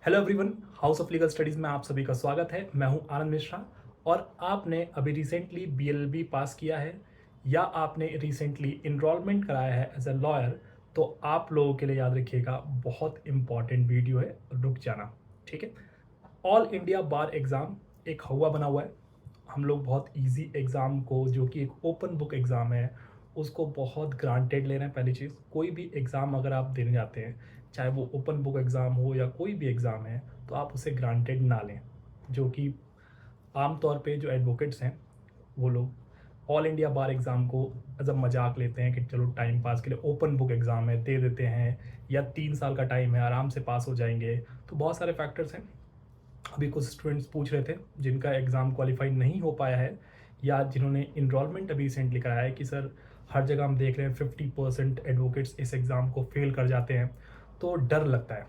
Hello everyone, house of legal studies में आप सभी का स्वागत है। मैं हूं आनंद मिश्रा। और आपने अभी रिसेंटली बीएलबी पास किया है या आपने रिसेंटली इनरोलमेंट कराया है एज अ लॉयर, तो आप लोगों के लिए याद रखिएगा, बहुत इंपॉर्टेंट वीडियो है, रुक जाना। ठीक है। ऑल इंडिया बार एग्ज़ाम एक हवा बना हुआ है। हम लोग बहुत इजी एग्ज़ाम को, जो कि एक ओपन बुक एग्ज़ाम है, उसको बहुत ग्रांटेड ले रहे हैं। पहली चीज़, कोई भी एग्ज़ाम अगर आप देने जाते हैं, चाहे वो ओपन बुक एग्ज़ाम हो या कोई भी एग्ज़ाम है, तो आप उसे ग्रांटेड ना लें। जो कि आम तौर पे जो एडवोकेट्स हैं, वो लोग ऑल इंडिया बार एग्ज़ाम को एज अ मजाक लेते हैं कि चलो टाइम पास के लिए ओपन बुक एग्ज़ाम है, दे देते हैं, या 3 साल का टाइम है, आराम से पास हो जाएंगे। तो बहुत सारे फैक्टर्स हैं। अभी कुछ स्टूडेंट्स पूछ रहे थे जिनका एग्ज़ाम क्वालिफाई नहीं हो पाया है, या जिन्होंने इनरोलमेंट अभी रिसेंटली कराया है कि सर हर जगह हम देख रहे हैं 50% एडवोकेट्स इस एग्ज़ाम को फेल कर जाते हैं। तो डर लगता है,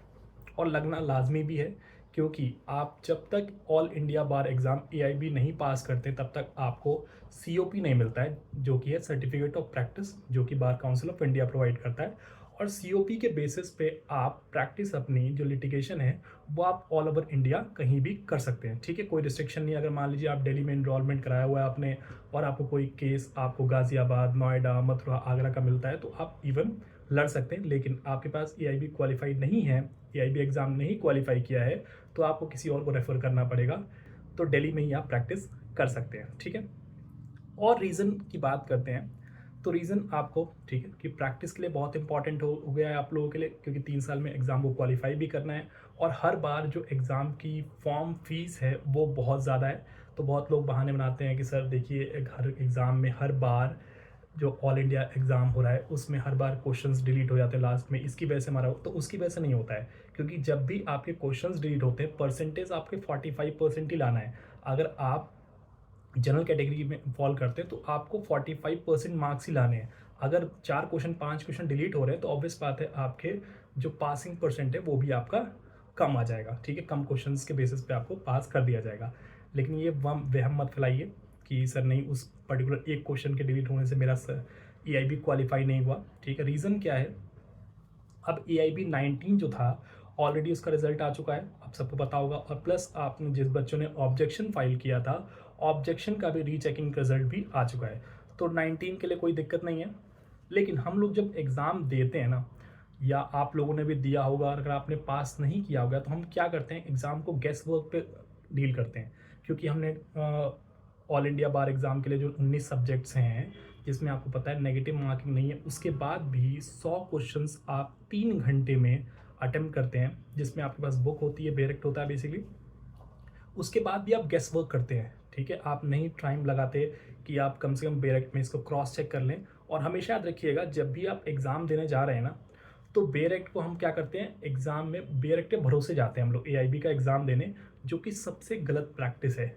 और लगना लाजमी भी है, क्योंकि आप जब तक ऑल इंडिया बार एग्ज़ाम एआईबी नहीं पास करते तब तक आपको सीओपी नहीं मिलता है, जो कि है सर्टिफिकेट ऑफ प्रैक्टिस, जो कि bar council of India provide करता है। और सीओपी के बेसिस पे आप प्रैक्टिस, अपनी जो लिटिगेशन है, वो आप ऑल ओवर इंडिया कहीं भी कर सकते हैं। ठीक है, कोई रिस्ट्रिक्शन नहीं। अगर मान लीजिए आप दिल्ली में इनरोलमेंट कराया हुआ है आपने, और आपको कोई केस आपको गाज़ियाबाद, नोएडा, मथुरा, आगरा का मिलता है, तो आप इवन लड़ सकते हैं। लेकिन आपके पास एआईबी क्वालिफाइड नहीं है, एआईबी एग्ज़ाम नहीं क्वालिफाई किया है, तो आपको किसी और को रेफ़र करना पड़ेगा। तो दिल्ली में ही आप प्रैक्टिस कर सकते हैं। ठीक है। और रीज़न की बात करते हैं, तो रीज़न आपको, ठीक है, कि प्रैक्टिस के लिए बहुत इंपॉर्टेंट हो गया है आप लोगों के लिए, क्योंकि 3 साल में एग्ज़ाम को क्वालिफाई भी करना है। और हर बार जो एग्ज़ाम की फॉर्म फीस है वो बहुत ज़्यादा है। तो बहुत लोग बहाने बनाते हैं कि सर देखिए, हर एग्ज़ाम में हर बार जो ऑल इंडिया एग्ज़ाम हो रहा है उसमें हर बार क्वेश्चंस डिलीट हो जाते हैं लास्ट में, इसकी वजह से हमारा, तो उसकी वजह से नहीं होता है। क्योंकि जब भी आपके क्वेश्चंस डिलीट होते हैं, परसेंटेज आपके 45% ही लाना है। अगर आप जनरल कैटेगरी में फॉल करते हैं तो आपको 45% मार्क्स ही लाने हैं। अगर 4 क्वेश्चन 5 क्वेश्चन डिलीट हो रहे हैं, तो ऑब्वियस बात है आपके जो पासिंग परसेंट है वो भी आपका कम आ जाएगा। ठीक है, कम क्वेश्चंस के बेसिस पे आपको पास कर दिया जाएगा। लेकिन ये वहम मत फैलाइए कि सर नहीं, उस पर्टिकुलर एक क्वेश्चन के डिलीट होने से मेरा एआईबी क्वालिफाई नहीं हुआ। ठीक है, रीज़न क्या है, अब AIB 19 जो था, ऑलरेडी उसका रिजल्ट आ चुका है, आप सबको पता होगा। और प्लस आपने जिस बच्चों ने ऑब्जेक्शन फाइल किया था, ऑब्जेक्शन का भी रीचेकिंग रिजल्ट भी आ चुका है। तो 19 के लिए कोई दिक्कत नहीं है। लेकिन हम लोग जब एग्ज़ाम देते हैं ना, या आप लोगों ने भी दिया होगा, और अगर आपने पास नहीं किया होगा, तो हम क्या करते हैं, एग्ज़ाम को गेस वर्क पे डील करते हैं। क्योंकि हमने ऑल इंडिया बार एग्ज़ाम के लिए जो 19 सब्जेक्ट्स हैं, जिसमें आपको पता है नेगेटिव मार्किंग नहीं है, उसके बाद भी 100 क्वेश्चंस आप 3 घंटे में अटेम्प्ट करते हैं, जिसमें आपके पास बुक होती है, बेरेक्ट होता है बेसिकली। उसके बाद भी आप गेस वर्क करते हैं। ठीक है, आप नहीं टाइम लगाते कि आप कम से कम बेरेक्ट में इसको क्रॉस चेक कर लें। और हमेशा याद रखिएगा, जब भी आप एग्ज़ाम देने जा रहे हैं ना, तो बेरेक्ट को हम क्या करते हैं, एग्ज़ाम में बेरेक्ट के भरोसे जाते हैं हम लोग एआईबी का एग्ज़ाम देने, जो कि सबसे गलत प्रैक्टिस है।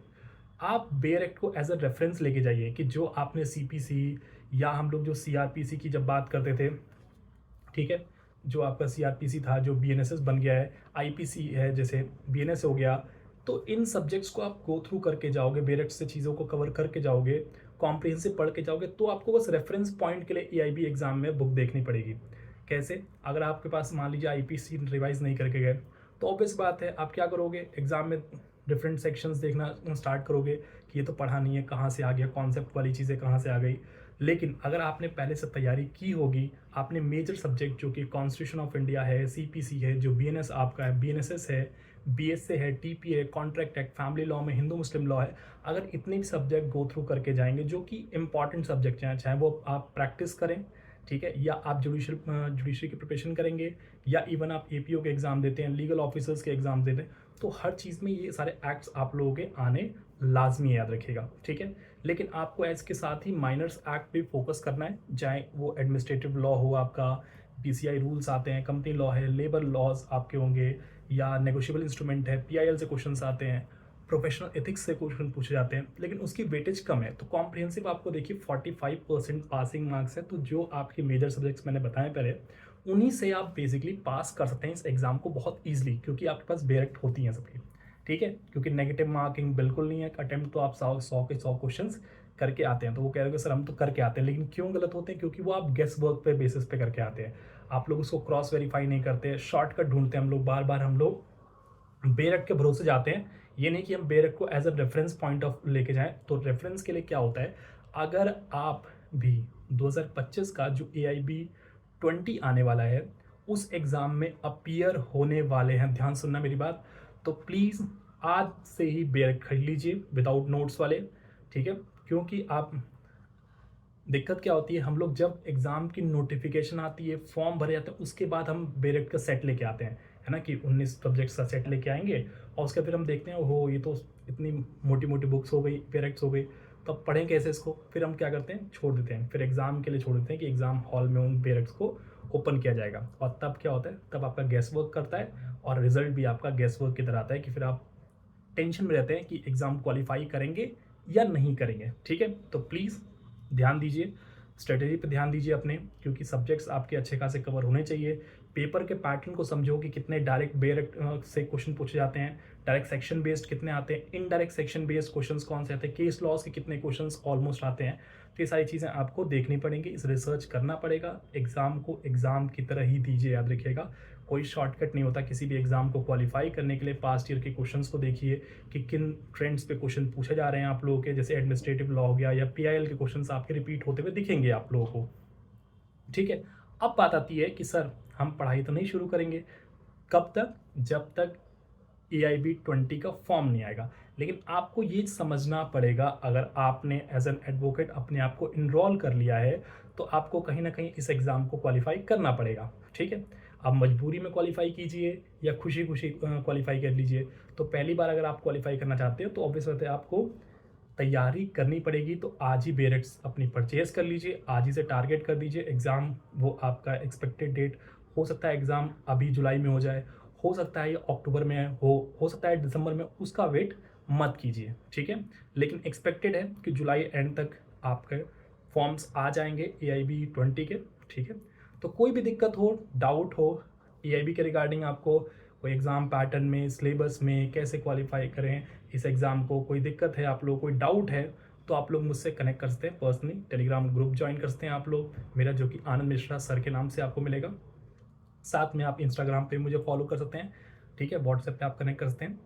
आप बेरेक्ट को एज अ रेफरेंस लेके जाइए कि जो आपने सीपीसी, या हम लोग जो सीआरपीसी की जब बात करते थे, ठीक है, जो आपका सीआरपीसी था जो बीएनएसएस बन गया है, आईपीसी है जैसे बीएनएस हो गया, तो इन सब्जेक्ट्स को आप गो थ्रू करके जाओगे, बेरेक्ट से चीज़ों को कवर करके जाओगे, कॉम्प्रिहेंसिव पढ़ के जाओगे, तो आपको बस रेफरेंस पॉइंट के लिए एआईबी एग्जाम में बुक देखनी पड़ेगी। कैसे, अगर आपके पास मान लीजिए आईपीसी रिवाइज नहीं करके गए, तो ऑब्वियस बात है आप क्या करोगे, एग्जाम में डिफरेंट सेक्शंस देखना स्टार्ट करोगे कि ये तो पढ़ा नहीं है, कहाँ से आ गया, कॉन्सेप्ट वाली चीज़ें कहाँ से आ गई। लेकिन अगर आपने पहले से तैयारी की होगी, आपने मेजर सब्जेक्ट जो कि कॉन्स्टिट्यूशन ऑफ इंडिया है, सीपीसी है, जो बीएनएस आपका है, बीएनएसएस है, बीएसए है, टीपीए है, कॉन्ट्रैक्ट एक्ट, फैमिली लॉ में हिंदू मुस्लिम लॉ है, अगर इतने भी सब्जेक्ट गो थ्रू करके जाएंगे, जो कि इंपॉर्टेंट सब्जेक्ट हैं, चाहे वो आप प्रैक्टिस करें, ठीक है, या आप जुडिशरी की प्रिपरेशन करेंगे, या इवन आप एपीओ के एग्ज़ाम देते हैं, लीगल ऑफिसर्स के एग्ज़ाम देते हैं, तो हर चीज़ में ये सारे एक्ट्स आप लोगों के आने लाजमी है, याद रखिएगा। ठीक है, लेकिन आपको एज के साथ ही माइनर्स एक्ट पे फोकस करना है, चाहे वो एडमिनिस्ट्रेटिव लॉ हो आपका, पीसीआई रूल्स आते हैं, कंपनी लॉ है, लेबर लॉज आपके होंगे, या नेगोशिएबल इंस्ट्रूमेंट है, पीआईएल से क्वेश्चंस आते हैं, प्रोफेशनल एथिक्स से क्वेश्चन पूछे जाते हैं, लेकिन उसकी वेटेज कम है। तो कॉम्प्रिहेंसिव आपको देखिए 45% पासिंग मार्क्स है, तो जो आपके मेजर सब्जेक्ट्स मैंने बताए पहले, उन्हीं से आप बेसिकली पास कर सकते हैं इस एग्ज़ाम को बहुत ईजिली, क्योंकि आपके पास बेरेक्ट होती हैं सबकी। ठीक है, क्योंकि नेगेटिव मार्किंग बिल्कुल नहीं है, अटेम्प्ट तो आप 100 के 100 क्वेश्चन करके आते हैं। तो वो कह रहे हैं सर हम तो करके आते हैं, लेकिन क्यों गलत होते हैं, क्योंकि वो आप गेस वर्क पे बेसिस पे करके आते हैं। आप लोग उसको क्रॉस वेरीफाई नहीं करते, शॉर्टकट ढूंढते हैं हम लोग, बार बार हम लोग बेरट के भरोसे जाते हैं। ये नहीं कि हम बेरट को as a reference point of लेके जाएं। तो रेफरेंस के लिए क्या होता है, अगर आप भी 2025 का जो AIB 20 आने वाला है उस एग्ज़ाम में अपीयर होने वाले हैं, ध्यान सुनना मेरी बात, तो प्लीज़ आज से ही बेरट खरीद लीजिए विदाउट नोट्स वाले, ठीक है। क्योंकि आप, दिक्कत क्या होती है, हम लोग जब एग्ज़ाम की नोटिफिकेशन आती है, फॉर्म भरे जाते हैं, उसके बाद हम बेरेट का सेट लेके आते हैं, है ना, कि 19 सब्जेक्ट्स का सेट लेके आएंगे और उसके फिर हम देखते हैं हो ये तो इतनी मोटी मोटी बुक्स हो गई, बेरेट्स हो गई, तो अब पढ़ें कैसे इसको, फिर हम क्या करते हैं, छोड़ देते हैं, फिर एग्ज़ाम के लिए छोड़ देते हैं कि एग्ज़ाम हॉल में उन बेरेट्स को ओपन किया जाएगा। और तब क्या होता है, तब आपका गैस वर्क करता है और रिजल्ट भी आपका गैस वर्क की तरह आता है कि फिर आप टेंशन में रहते हैं कि एग्ज़ाम क्वालिफाई करेंगे या नहीं करेंगे, ठीक है। तो प्लीज़ ध्यान दीजिए, स्ट्रेटेजी पे ध्यान दीजिए अपने, क्योंकि सब्जेक्ट्स आपके अच्छे खासे कवर होने चाहिए। पेपर के पैटर्न को समझो कि कितने डायरेक्ट बेयरेक्ट से क्वेश्चन पूछे जाते हैं, डायरेक्ट सेक्शन बेस्ड कितने आते हैं, इनडायरेक्ट सेक्शन बेस्ड क्वेश्चंस कौन से आते हैं, केस लॉस के कितने क्वेश्चंस ऑलमोस्ट आते हैं। तो ये सारी चीज़ें आपको देखनी पड़ेंगी, इस रिसर्च करना पड़ेगा। एग्ज़ाम को एग्ज़ाम की तरह ही दीजिए, याद रखिएगा, कोई शॉर्टकट नहीं होता किसी भी एग्ज़ाम को क्वालिफाई करने के लिए। पास्ट ईयर के क्वेश्चंस को देखिए कि किन ट्रेंड्स पे क्वेश्चन पूछे जा रहे हैं आप लोगों के, जैसे एडमिनिस्ट्रेटिव लॉ हो गया या PIL के क्वेश्चंस आपके रिपीट होते हुए दिखेंगे आप लोगों को, ठीक है। अब बात आती है कि सर हम पढ़ाई तो नहीं शुरू करेंगे, कब तक, जब तक AIB 20 का फॉर्म नहीं आएगा। लेकिन आपको ये समझना पड़ेगा, अगर आपने एज एन एडवोकेट अपने आप को इनरोल कर लिया है तो आपको कहीं ना कहीं इस एग्ज़ाम को क्वालिफाई करना पड़ेगा, ठीक है। आप मजबूरी में क्वालिफाई कीजिए या खुशी खुशी क्वालिफाई कर लीजिए। तो पहली बार अगर आप क्वालिफाई करना चाहते हो तो ऑब्वियस बात है आपको तैयारी करनी पड़ेगी। तो आज ही बेरेट्स अपनी परचेज कर लीजिए, आज ही से टारगेट कर दीजिए एग्ज़ाम। वो आपका एक्सपेक्टेड डेट हो सकता है एग्ज़ाम अभी जुलाई में हो जाए, हो सकता है ये अक्टूबर में हो सकता है दिसंबर में, उसका वेट मत कीजिए, ठीक है। लेकिन एक्सपेक्टेड है कि जुलाई एंड तक आपके फॉर्म्स आ जाएंगे AIB 20 के, ठीक है। तो कोई भी दिक्कत हो, डाउट हो AIB के रिगार्डिंग, आपको कोई एग्ज़ाम पैटर्न में, सिलेबस में, कैसे क्वालिफाई करें इस एग्ज़ाम को, कोई दिक्कत है आप लोग, कोई डाउट है, तो आप लोग मुझसे कनेक्ट कर सकते हैं पर्सनली। टेलीग्राम ग्रुप ज्वाइन कर सकते हैं आप लोग मेरा, जो कि आनंद मिश्रा सर के नाम से आपको मिलेगा। साथ में आप इंस्टाग्राम पे मुझे फॉलो कर सकते हैं, ठीक है, व्हाट्सएप पे आप कनेक्ट कर सकते हैं।